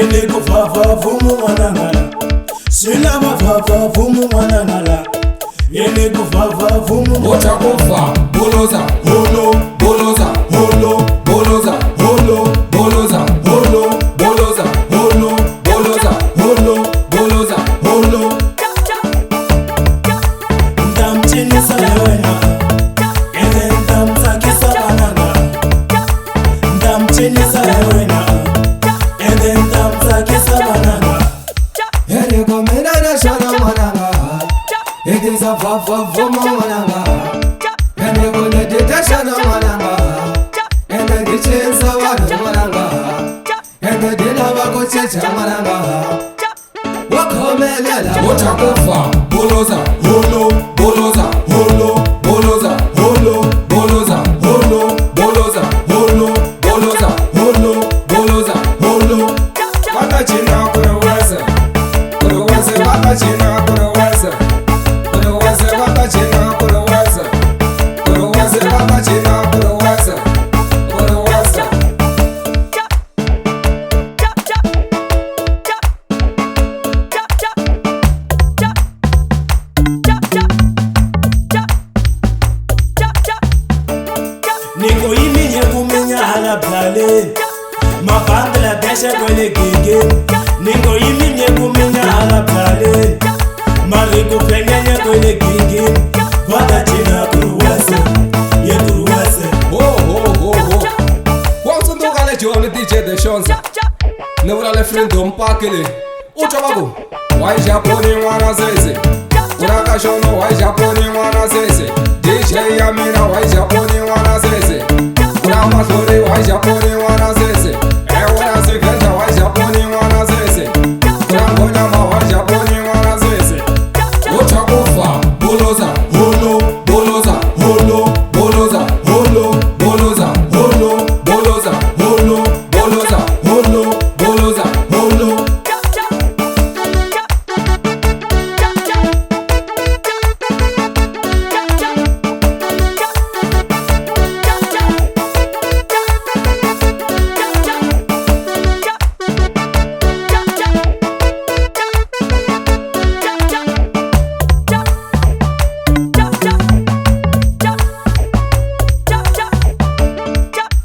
Yeni kufafa vumu wanangala Sila mafafa vumu wanangala Yeni kufafa vumu Wacha kufa Boloza Holo Boloza Holo Boloza Holo Boloza Holo Boloza Holo Boloza Holo Boloza Holo Ndamchinisa lewena Ene ndamtakisa bananga Ndamchinisa lewena Ene ndamtakisa bananga Ere komena na shana mananga Ede sa fafa vumu mananga Ere kone dita shana mananga Ede dichensa wadu mananga Ede dina wako checha mananga Wakomelela Wacha kufa Boloza Holo Boloza Holo Boloza Holo Boloza Holo Boloza Holo Boloza Holo Boloza Holo Watachina kuruweze Kuruweze watachina kuruweze Kuruweze watachina kuruweze Kuruweze watachina kuruweze Kuruweze Niko iminye kumenya hala plale Mabandla deshe kwele gege Niko iminye kumenya hala plale Mariku pengenye kwele gege Wada china kuruwese Ye kuruwese Ho Wansu ndogale jone DJ de shonza Nevrale frindo mpakele Uchabagu Wai Japoni wana zeze Uraka shono wai Japoni wana zeze DJ Yamina wai Japoni wana zeze Urama Tori wai Japoni wana zeze Ewana Zikenta wai Japoni wana zeze Urangonyama wai Japoni wana zeze Uchakufa Boloza Holo Boloza Holo Boloza Holo Boloza Holo Boloza Holo Boloza Holo Boloza Holo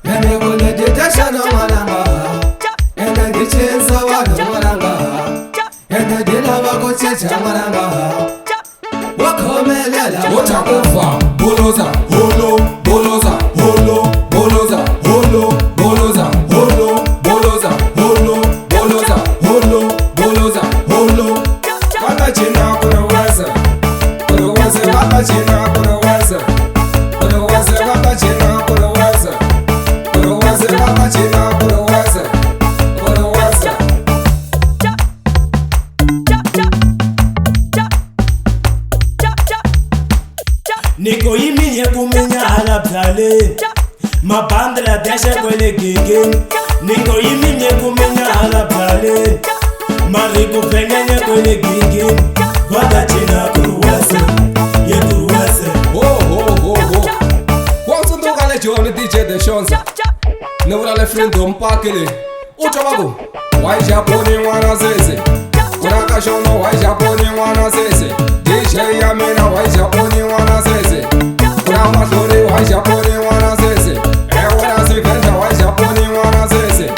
Ene kone dita shana mananga Ene dichensa wadu mananga Ene dina wako checha mananga Wakomelela Wacha kufa Boloza Holo Boloza Holo Boloza Holo Boloza Holo Boloza Holo Boloza Holo Boloza Holo Watachina kuruweze Kuruweze watachina kuruweze Kuruweze watachina kuruweze Kuruweze watachina kuruweze Kuruweze Niko iminye kumenya hala plale Mabandla deshe kwele gege Niko iminye kumenya hala plale Mariku pengenye kwele gege Wada china kuruwese Ye kuruwese Ho Wansu ndogale jone DJ de shonza Nevrale frindo mpakele Uchabagu Wai Japoni wana zeze Uraka shono wai Japoni wana zeze DJ Yamina wai Japoni wana zeze Urama Tori wai Japoni wana zeze Ewana Zikenta wai Japoni wana zeze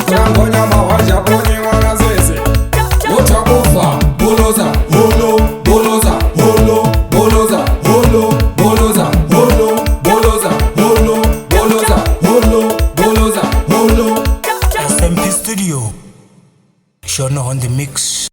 Urangonyama wai Japoni wana zeze Uchakufa Boloza Holo Boloza Holo Boloza Holo Boloza Holo Boloza Holo Boloza Holo Boloza Holo SMP Studio. Shona on the mix.